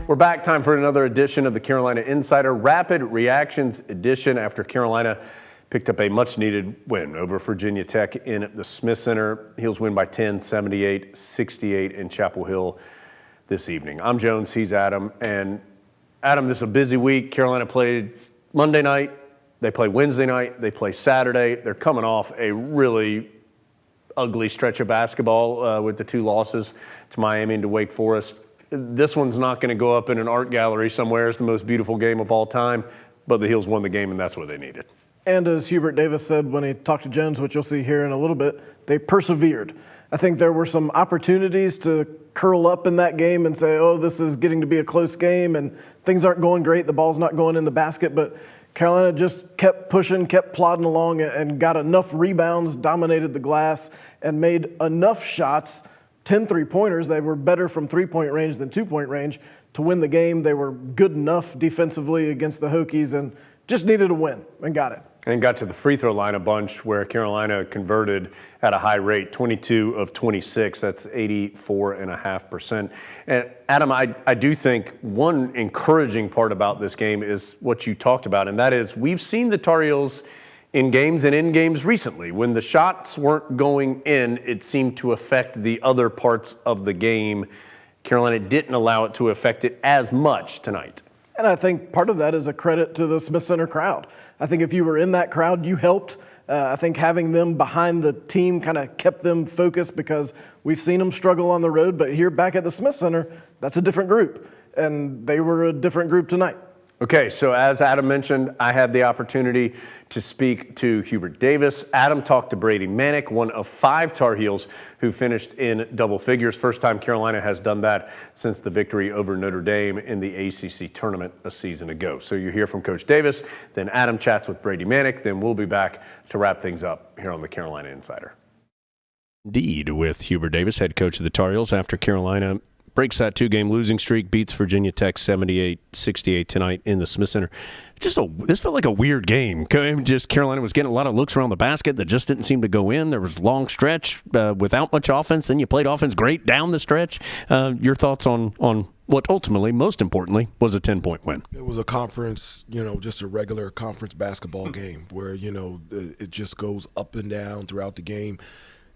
We're back. Time for another edition of the Carolina Insider Rapid Reactions Edition after Carolina picked up a much-needed win over Virginia Tech in the Smith Center. Heels win by 10, 78-68 in Chapel Hill this evening. I'm Jones, he's Adam. And Adam, this is a busy week. Carolina played Monday night, they play Wednesday night, they play Saturday. They're coming off a really ugly stretch of basketball with the two losses to Miami and to Wake Forest. This one's not going to go up in an art gallery somewhere as the most beautiful game of all time, but the Heels won the game, and that's what they needed. And as Hubert Davis said when he talked to Jones, which you'll see here in a little bit, they persevered. I think there were some opportunities to curl up in that game and say, oh, this is getting to be a close game and things aren't going great, the ball's not going in the basket, but Carolina just kept pushing, kept plodding along and got enough rebounds, dominated the glass, and made enough shots, 10 three-pointers. They were better from three-point range than two-point range to win the game. They were good enough defensively against the Hokies and just needed a win and got it. And got to the free throw line a bunch where Carolina converted at a high rate, 22 of 26. That's 84.5%. And Adam, I do think one encouraging part about this game is what you talked about, and that is we've seen the Tar Heels in games and in games recently. When the shots weren't going in, it seemed to affect the other parts of the game. Carolina didn't allow it to affect it as much tonight. And I think part of that is a credit to the Smith Center crowd. I think if you were in that crowd, you helped. I think having them behind the team kind of kept them focused because we've seen them struggle on the road, but here back at the Smith Center, that's a different group. And they were a different group tonight. Okay, so as Adam mentioned, I had the opportunity to speak to Hubert Davis. Adam talked to Brady Manek, one of 5 Tar Heels who finished in double figures. First time Carolina has done that since the victory over Notre Dame in the ACC tournament a season ago. So you hear from Coach Davis, then Adam chats with Brady Manek, then we'll be back to wrap things up here on the Carolina Insider. Indeed, with Hubert Davis, head coach of the Tar Heels, after Carolina breaks that 2-game losing streak, beats Virginia Tech 78-68 tonight in the Smith Center. This felt like a weird game. Just Carolina was getting a lot of looks around the basket that just didn't seem to go in. There was a long stretch without much offense. Then you played offense great down the stretch. Your thoughts on what ultimately, most importantly, was a 10-point win? It was a conference, just a regular conference basketball game where, it just goes up and down throughout the game.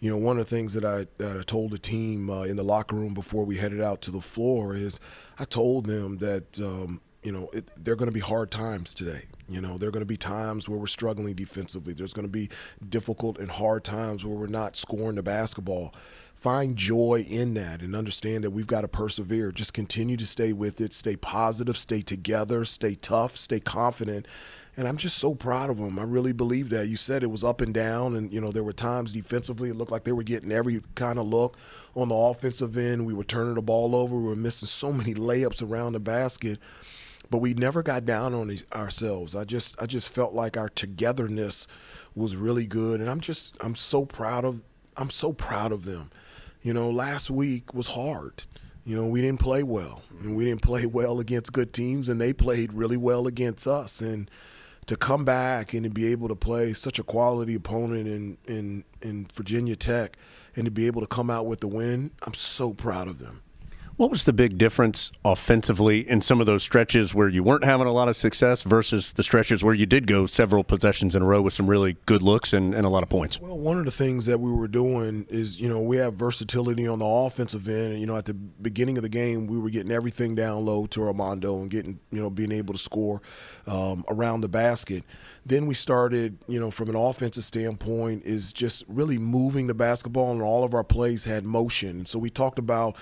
One of the things that I told the team in the locker room before we headed out to the floor is I told them that, there are going to be hard times today. There are going to be times where we're struggling defensively. There's going to be difficult and hard times where we're not scoring the basketball. Find joy in that and understand that we've got to persevere. Just continue to stay with it, stay positive, stay together, stay tough, stay confident. And I'm just so proud of them. I really believe that. You said it was up and down, and, there were times defensively it looked like they were getting every kind of look. On the offensive end, we were turning the ball over. We were missing so many layups around the basket. But we never got down on ourselves. I just felt like our togetherness was really good, and I'm so proud of them. Last week was hard. We didn't play well. And we didn't play well against good teams, and they played really well against us. And to come back and to be able to play such a quality opponent in Virginia Tech and to be able to come out with the win, I'm so proud of them. What was the big difference offensively in some of those stretches where you weren't having a lot of success versus the stretches where you did go several possessions in a row with some really good looks and a lot of points? Well, one of the things that we were doing is, we have versatility on the offensive end. And, at the beginning of the game, we were getting everything down low to Armando and getting, being able to score around the basket. Then we started, from an offensive standpoint, is just really moving the basketball, and all of our plays had motion. So we talked about,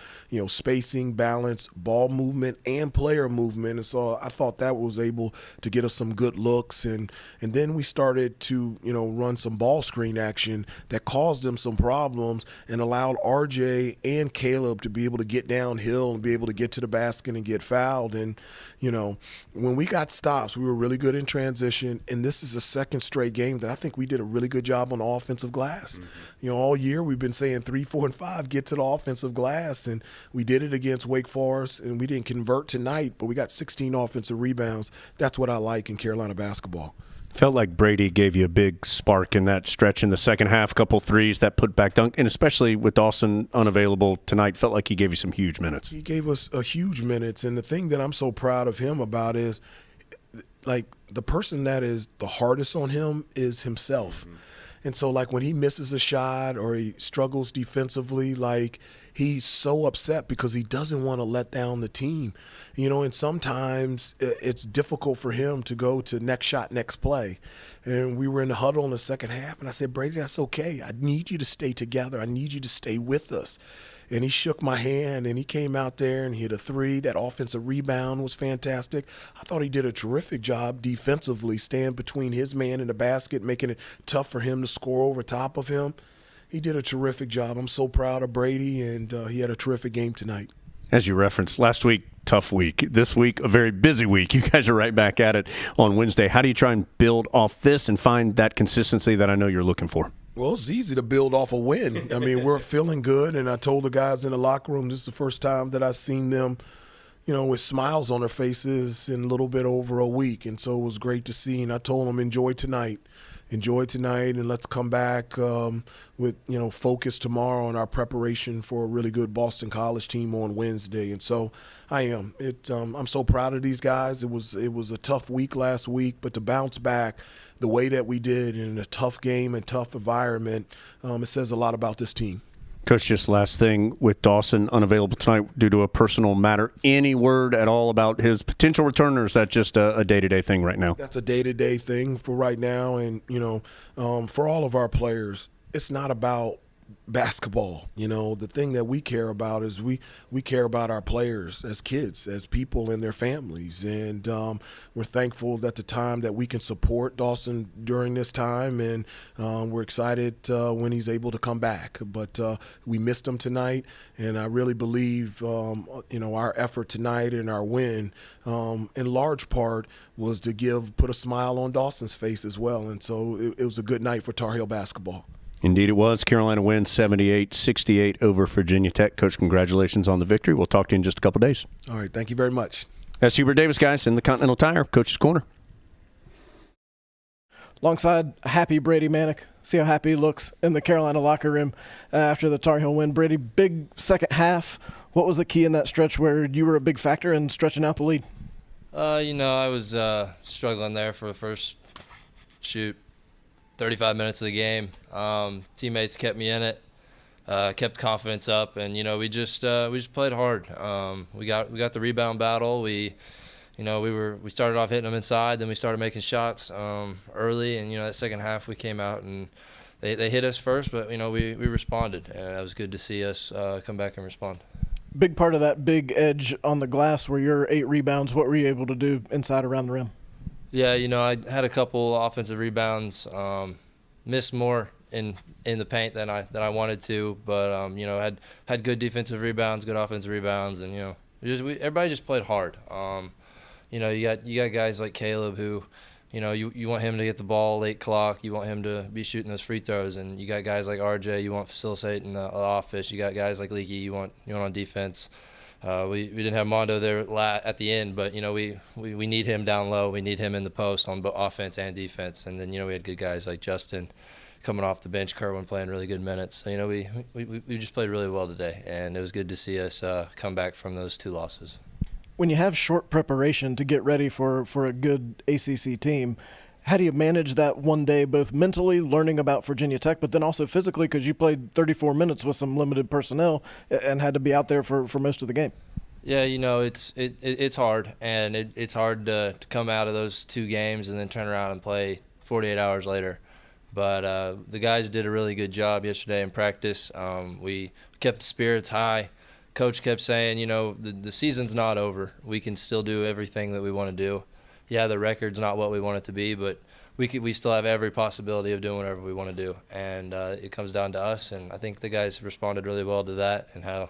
spacing, balance, ball movement, and player movement. And so I thought that was able to get us some good looks. And then we started to, run some ball screen action that caused them some problems and allowed RJ and Caleb to be able to get downhill and be able to get to the basket and get fouled. And, when we got stops, we were really good in transition. And this is the second straight game that I think we did a really good job on the offensive glass. Mm-hmm. All year we've been saying 3, 4, and 5 get to the offensive glass, and we did it against Wake Forest, and we didn't convert tonight, but we got 16 offensive rebounds. That's what I like in Carolina basketball. Felt like Brady gave you a big spark in that stretch in the second half, couple threes, that put back dunk, and especially with Dawson unavailable tonight, felt like he gave you some huge minutes. He gave us a huge minutes, and the thing that I'm so proud of him about is, like, the person that is the hardest on him is himself. Mm-hmm. And so, like, when he misses a shot or he struggles defensively, like, he's so upset because he doesn't want to let down the team. And sometimes it's difficult for him to go to next shot, next play. And we were in the huddle in the second half, and I said, Brady, that's okay. I need you to stay together. I need you to stay with us. And he shook my hand, and he came out there and hit a three. That offensive rebound was fantastic. I thought he did a terrific job defensively, staying between his man and the basket, making it tough for him to score over top of him. He did a terrific job. I'm so proud of Brady, and he had a terrific game tonight. As you referenced, last week, tough week. This week, a very busy week. You guys are right back at it on Wednesday. How do you try and build off this and find that consistency that I know you're looking for? Well, it's easy to build off a win. I mean, we're feeling good, and I told the guys in the locker room this is the first time that I've seen them, with smiles on their faces in a little bit over a week, and so it was great to see. And I told them, enjoy tonight, and let's come back with focus tomorrow on our preparation for a really good Boston College team on Wednesday. And so I am. I'm so proud of these guys. It was a tough week last week, but to bounce back the way that we did in a tough game and tough environment, it says a lot about this team. Coach, just last thing, with Dawson unavailable tonight due to a personal matter, any word at all about his potential return, or is that just a day-to-day thing right now? That's a day-to-day thing for right now, and for all of our players, it's not about basketball. The thing that we care about is we care about our players as kids, as people and their families, and we're thankful that the time that we can support Dawson during this time, and we're excited when he's able to come back. But we missed him tonight, and I really believe our effort tonight and our win in large part was to put a smile on Dawson's face as well, and so it was a good night for Tar Heel basketball. Indeed it was. Carolina wins 78-68 over Virginia Tech. Coach, congratulations on the victory. We'll talk to you in just a couple days. All right, thank you very much. That's Hubert Davis, guys, in the Continental Tire, Coach's Corner. Alongside happy Brady Manek. See how happy he looks in the Carolina locker room after the Tar Heel win. Brady, big second half. What was the key in that stretch where you were a big factor in stretching out the lead? I was struggling there for the first 35 minutes of the game. Teammates kept me in it, kept confidence up, and we just played hard. We got the rebound battle. We started off hitting them inside, then we started making shots early, and that second half we came out and they hit us first, but we responded, and it was good to see us come back and respond. Big part of that big edge on the glass were your 8 rebounds. What were you able to do inside around the rim? Yeah, I had a couple offensive rebounds, missed more in the paint than I wanted to, but had good defensive rebounds, good offensive rebounds, and everybody just played hard. You got guys like Caleb who, you want him to get the ball late clock, you want him to be shooting those free throws, and you got guys like RJ you want facilitating the offense, you got guys like Leaky you want on defense. We didn't have Mondo there at the end, but we need him down low. We need him in the post on both offense and defense. And then we had good guys like Justin coming off the bench, Kerwin playing really good minutes. So we just played really well today, and it was good to see us come back from those 2 losses. When you have short preparation to get ready for a good ACC team, how do you manage that one day, both mentally learning about Virginia Tech, but then also physically, because you played 34 minutes with some limited personnel and had to be out there for most of the game? Yeah, it's hard, and it's hard to come out of those 2 games and then turn around and play 48 hours later. But the guys did a really good job yesterday in practice. We kept the spirits high. Coach kept saying, the season's not over. We can still do everything that we want to do. Yeah, the record's not what we want it to be, but we still have every possibility of doing whatever we want to do, and it comes down to us. And I think the guys responded really well to that and how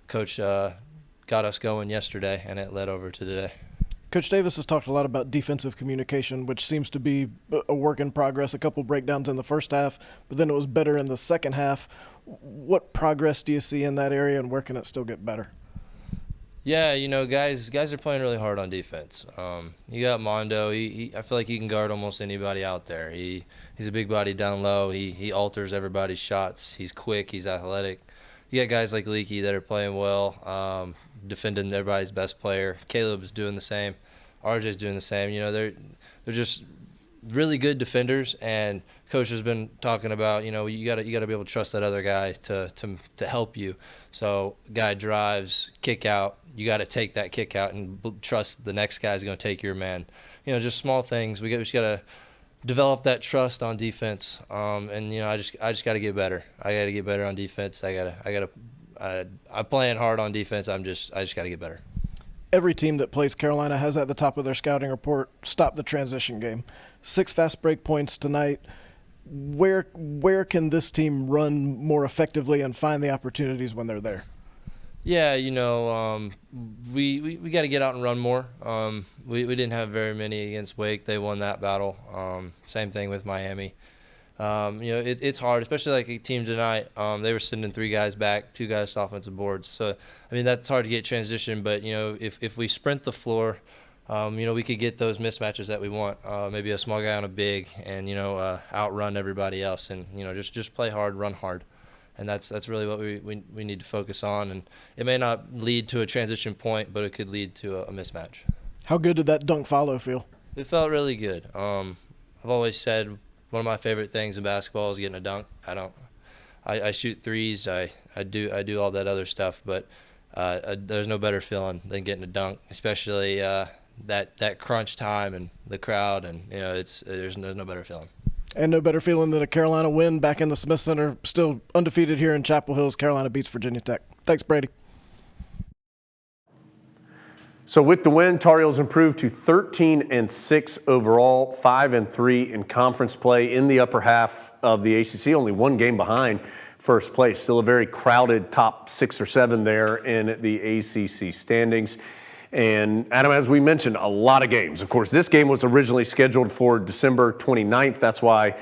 Coach got us going yesterday, and it led over to today. Coach Davis has talked a lot about defensive communication, which seems to be a work in progress. A couple breakdowns in the first half, but then it was better in the second half. What progress do you see in that area, and where can it still get better? Yeah, guys are playing really hard on defense. You got Mondo. I feel like he can guard almost anybody out there. He's a big body down low. He alters everybody's shots. He's quick. He's athletic. You got guys like Leaky that are playing well, defending everybody's best player. Caleb's doing the same. RJ's doing the same. They're just really good defenders, and coach has been talking about, you got to be able to trust that other guy to help you. So guy drives, kick out, you got to take that kick out and trust the next guy's going to take your man. Just small things. We just got to develop that trust on defense. And I just got to get better. I got to get better on defense. I'm playing hard on defense. I just got to get better. Every team that plays Carolina has at the top of their scouting report, stop the transition game. 6 fast break points tonight. Where can this team run more effectively and find the opportunities when they're there? Yeah, we got to get out and run more. We didn't have very many against Wake. They won that battle. Same thing with Miami. It's hard, especially like a team tonight. They were sending 3 guys back, 2 guys to offensive boards. So, that's hard to get transition. But, if we sprint the floor, we could get those mismatches that we want. Maybe a small guy on a big and, outrun everybody else and, just play hard, run hard. And that's really what we need to focus on. And it may not lead to a transition point, but it could lead to a mismatch. How good did that dunk follow feel? It felt really good. I've always said one of my favorite things in basketball is getting a dunk. I shoot threes. I do all that other stuff, but there's no better feeling than getting a dunk, especially that crunch time and the crowd, and there's no better feeling. And no better feeling than a Carolina win back in the Smith Center, still undefeated here in Chapel Hill. Carolina beats Virginia Tech. Thanks, Brady. So with the win, Tar Heels improved to 13-6 overall, 5-3 in conference play in the upper half of the ACC. Only 1 game behind first place. Still a very crowded top 6 or 7 there in the ACC standings. And Adam, as we mentioned, a lot of games. Of course, this game was originally scheduled for December 29th. That's why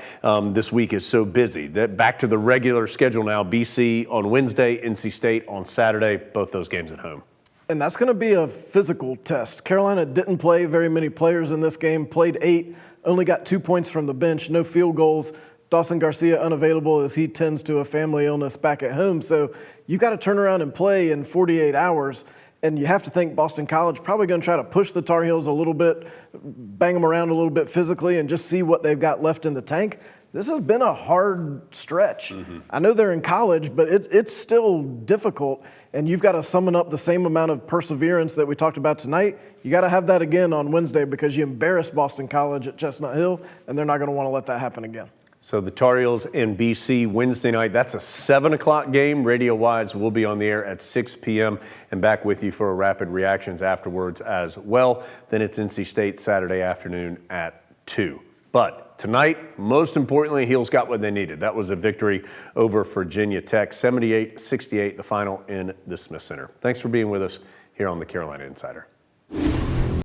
this week is so busy. Back to the regular schedule now. BC on Wednesday, NC State on Saturday, both those games at home. And that's going to be a physical test. Carolina didn't play very many players in this game, played 8, only got 2 points from the bench, no field goals. Dawson Garcia unavailable as he tends to a family illness back at home. So you've got to turn around and play in 48 hours. And you have to think Boston College probably going to try to push the Tar Heels a little bit, bang them around a little bit physically, and just see what they've got left in the tank. This has been a hard stretch. Mm-hmm. I know they're in college, but it's still difficult. And you've got to summon up the same amount of perseverance that we talked about tonight. You got to have that again on Wednesday because you embarrassed Boston College at Chestnut Hill, and they're not going to want to let that happen again. So the Tar Heels in BC Wednesday night. That's a 7 o'clock game. Radio-wise, we'll be on the air at 6 p.m. and back with you for rapid reactions afterwards as well. Then it's NC State Saturday afternoon at 2. But tonight, most importantly, Heels got what they needed. That was a victory over Virginia Tech, 78-68, the final in the Smith Center. Thanks for being with us here on the Carolina Insider.